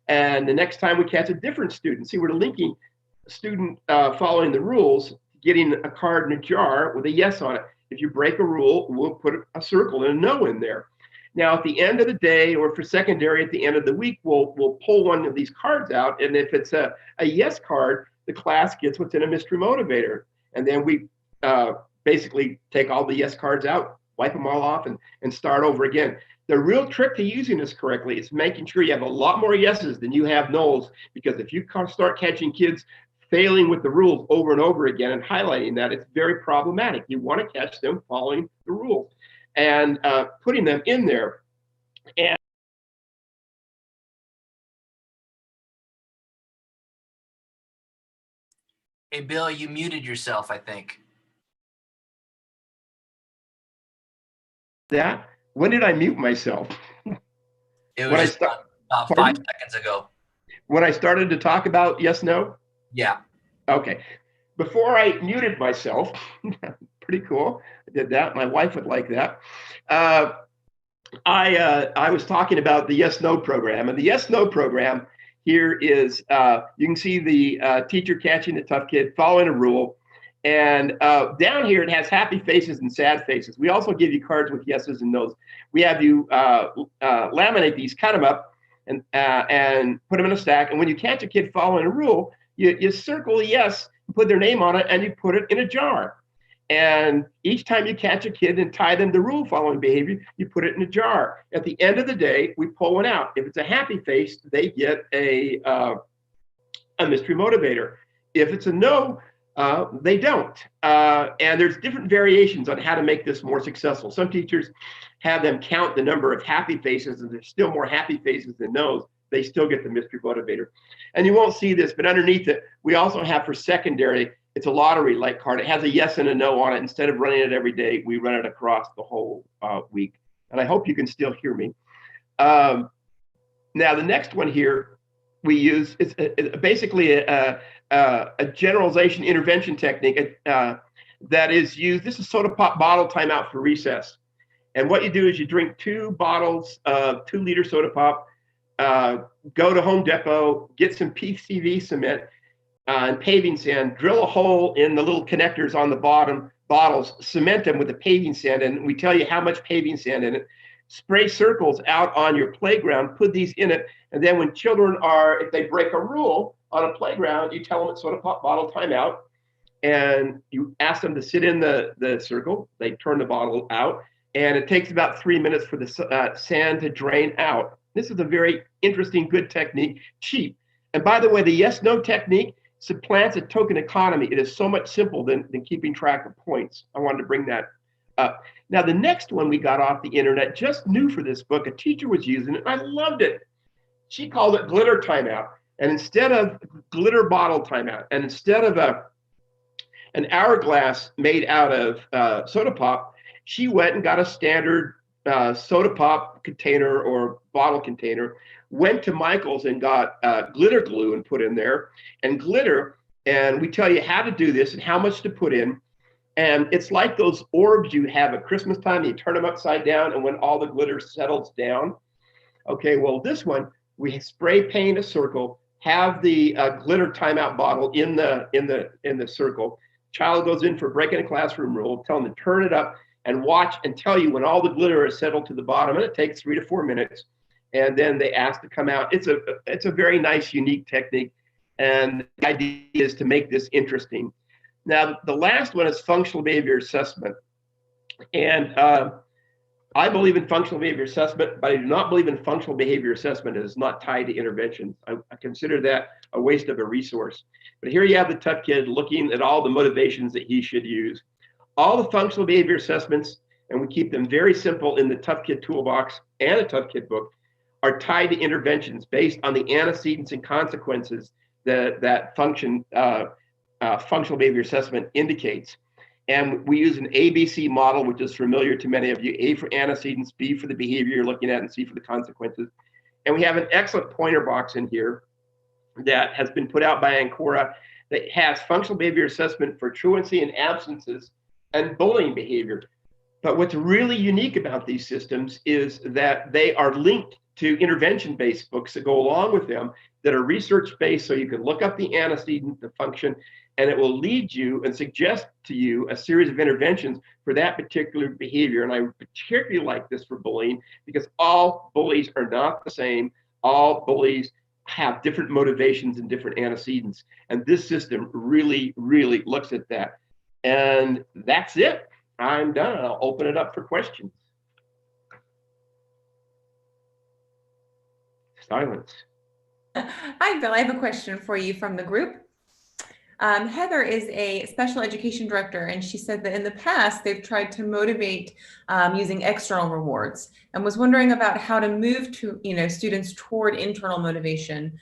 And the next time we catch a different student, see, we're linking a student following the rules, getting a card in a jar with a yes on it. If you break a rule, we'll put a circle and a no in there. Now, at the end of the day, or for secondary, at the end of the week, we'll pull one of these cards out. And if it's a yes card, the class gets what's in a mystery motivator. And then we basically take all the yes cards out, wipe them all off, and start over again. The real trick to using this correctly is making sure you have a lot more yeses than you have nos, because if you start catching kids failing with the rules over and over again and highlighting that, it's very problematic. You want to catch them following the rules and putting them in there. And Hey, Bill, you muted yourself, I think. that, when did I mute myself? It When I was just start- about 5 Pardon? seconds ago. When I started to talk about yes, no? Yeah. Okay. Before I muted myself, pretty cool. I did that. My wife would like that. I was talking about the yes-no program. And the yes-no program here is, you can see the teacher catching the tough kid, following a rule. And down here, it has happy faces and sad faces. We also give you cards with yeses and nos. We have you laminate these, cut them up, and put them in a stack. And when you catch a kid following a rule, you circle a yes, put their name on it, and you put it in a jar. And each time you catch a kid and tie them to rule following behavior, you put it in a jar. At the end of the day, we pull one out. If it's a happy face, they get a mystery motivator. If it's a no They don't. And there's different variations on how to make this more successful. Some teachers have them count the number of happy faces, and there's still more happy faces than no's. They still get the mystery motivator. And you won't see this, but underneath it, we also have for secondary, it's a lottery-like card. It has a yes and a no on it. Instead of running it every day, we run it across the whole week. And I hope you can still hear me. Now, the next one here we use is basically a generalization intervention technique that is used. This is soda pop bottle timeout for recess. And what you do is you drink 2 bottles of 2-liter soda pop, go to Home Depot, get some PCV cement and paving sand, drill a hole in the little connectors on the bottom bottles, cement them with the paving sand, and we tell you how much paving sand in it. Spray circles out on your playground, put these in it, and then when children are, if they break a rule on a playground, you tell them it's soda pop bottle timeout, and you ask them to sit in the circle. They turn the bottle out, and it takes about 3 minutes for the sand to drain out. This is a very interesting, good technique, cheap. And by the way, the yes-no technique supplants a token economy. It is so much simpler than keeping track of points. I wanted to bring that up. Now, the next one we got off the internet, just new for this book, a teacher was using it, and I loved it. She called it glitter timeout. And instead of glitter bottle timeout, and instead of an hourglass made out of soda pop, she went and got a standard soda pop container or bottle container, went to Michael's and got glitter glue and put in there, and glitter. And we tell you how to do this and how much to put in. And it's like those orbs you have at Christmas time. You turn them upside down, and when all the glitter settles down. Okay, well, this one, we spray paint a circle, have the glitter timeout bottle in the circle. Child goes in for breaking a classroom rule, tell them to turn it up and watch and tell you when all the glitter is settled to the bottom, and it takes 3 to 4 minutes. And then they ask to come out. It's a very nice, unique technique. And the idea is to make this interesting. Now, the last one is functional behavior assessment. And I believe in functional behavior assessment, but I do not believe in functional behavior assessment that is not tied to intervention. I consider that a waste of a resource. But here you have the tough kid looking at all the motivations that he should use. All the functional behavior assessments, and we keep them very simple in the Tough Kid Toolbox and a Tough Kid book, are tied to interventions based on the antecedents and consequences that functional behavior assessment indicates. And we use an ABC model, which is familiar to many of you. A for antecedents, B for the behavior you're looking at, and C for the consequences. And we have an excellent pointer box in here that has been put out by Ancora that has functional behavior assessment for truancy and absences and bullying behavior. But what's really unique about these systems is that they are linked to intervention-based books that go along with them that are research-based, so you can look up the antecedent, the function, and it will lead you and suggest to you a series of interventions for that particular behavior. And I particularly like this for bullying because all bullies are not the same. All bullies have different motivations and different antecedents. And this system really, really looks at that. And that's it. I'm done. I'll open it up for questions. Silence. Hi, Bill. I have a question for you from the group. Heather is a special education director, and she said that in the past they've tried to motivate using external rewards, and was wondering about how to move to students toward internal motivation,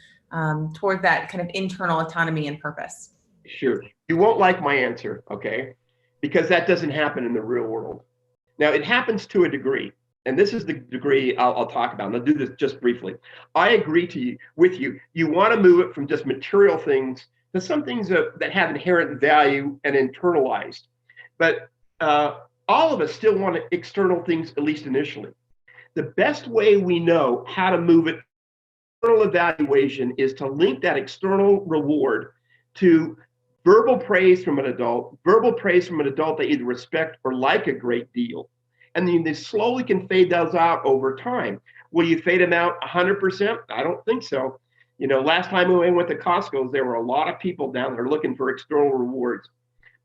toward that kind of internal autonomy and purpose. Sure. You won't like my answer, okay? Because that doesn't happen in the real world. Now, it happens to a degree, and this is the degree I'll talk about, and I'll do this just briefly. I agree with you. You want to move it from just material things to some things that have inherent value and internalized. But all of us still want external things, at least initially. The best way we know how to move it, external evaluation, is to link that external reward to verbal praise from an adult they either respect or like a great deal. And then they slowly can fade those out over time. Will you fade them out 100%? I don't think so. Last time we went to Costco's, there were a lot of people down there looking for external rewards.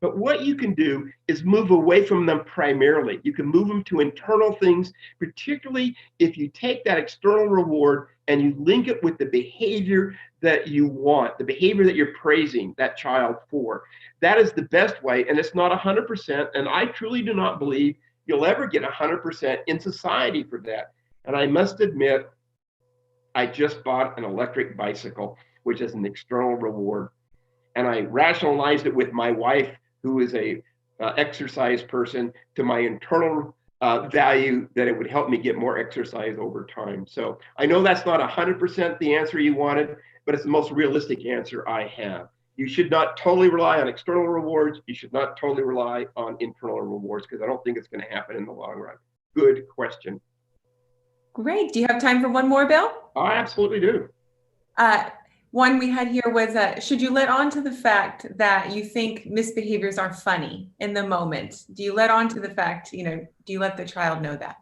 But what you can do is move away from them primarily. You can move them to internal things, particularly if you take that external reward and you link it with the behavior that you want, the behavior that you're praising that child for. That is the best way, and it's not 100%, and I truly do not believe you'll ever get 100% in society for that. And I must admit, I just bought an electric bicycle, which is an external reward. And I rationalized it with my wife, who is a exercise person, to my internal value that it would help me get more exercise over time. So I know that's not 100% the answer you wanted, but it's the most realistic answer I have. You should not totally rely on external rewards. You should not totally rely on internal rewards, because I don't think it's going to happen in the long run. Good question. Great. Do you have time for one more, Bill? I absolutely do. One we had here was, should you let on to the fact that you think misbehaviors are funny in the moment? Do you let on to the fact, do you let the child know that?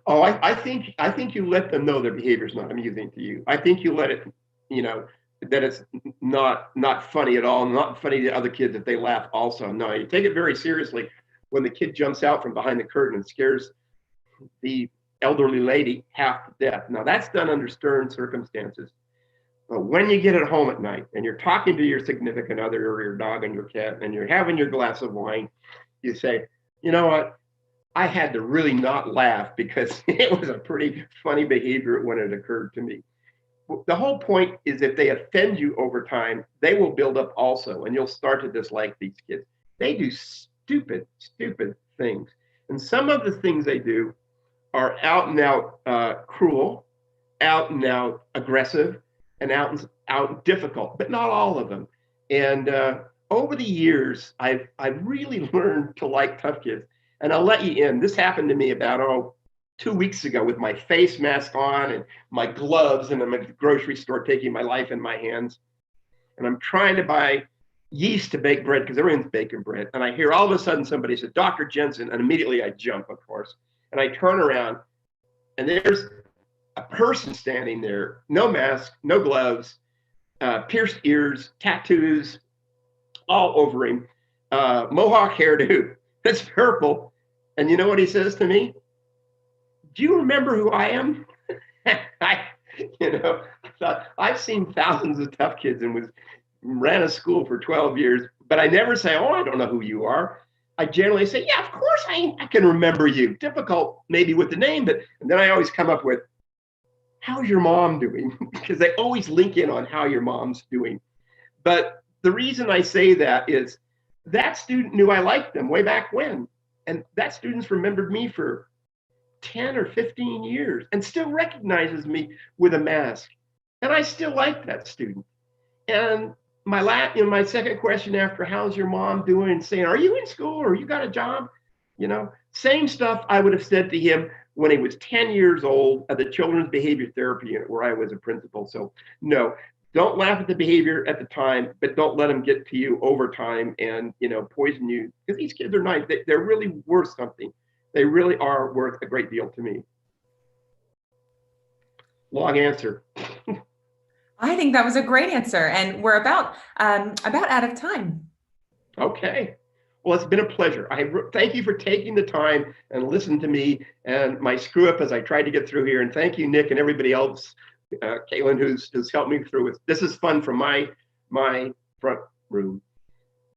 Oh, I think you let them know their behavior is not amusing to you. I think you let it, that it's not funny at all, not funny to other kids if they laugh also. No, you take it very seriously when the kid jumps out from behind the curtain and scares the elderly lady half to death. Now, that's done under stern circumstances. But when you get at home at night and you're talking to your significant other or your dog and your cat and you're having your glass of wine, you say, you know what? I had to really not laugh because it was a pretty funny behavior when it occurred to me. The whole point is if they offend you over time, they will build up also, and you'll start to dislike these kids. They do stupid things. And some of the things they do are out and out cruel, out and out aggressive, and out difficult, but not all of them. And over the years, I've really learned to like tough kids. And I'll let you in. This happened to me about 2 weeks ago with my face mask on and my gloves, and I'm at the grocery store taking my life in my hands. And I'm trying to buy yeast to bake bread because everyone's baking bread. And I hear all of a sudden somebody said, Dr. Jensen, and immediately I jump, of course. And I turn around, and there's a person standing there, no mask, no gloves, pierced ears, tattoos all over him, mohawk hairdo, it's purple. And you know what he says to me? Do you remember who I am? I thought, I've seen thousands of tough kids and ran a school for 12 years, but I never say, oh, I don't know who you are. I generally say, yeah, of course I can remember you. Difficult maybe with the name, but and then I always come up with, how's your mom doing? Because they always link in on how your mom's doing. But the reason I say that is that student knew I liked them way back when. And that student's remembered me for 10 or 15 years and still recognizes me with a mask. And I still like that student. And my second question after how's your mom doing, saying, are you in school or you got a job? Same stuff I would have said to him when he was 10 years old at the Children's Behavior Therapy Unit where I was a principal. So no, don't laugh at the behavior at the time, but don't let them get to you over time and, poison you. Because these kids are nice. They're really worth something. They really are worth a great deal to me. Long answer. I think that was a great answer. And we're about out of time. Okay. Well, it's been a pleasure. Thank you for taking the time and listening to me and my screw up as I tried to get through here. And thank you, Nick, and everybody else, Caitlin, who's helped me through it. This is fun from my front room.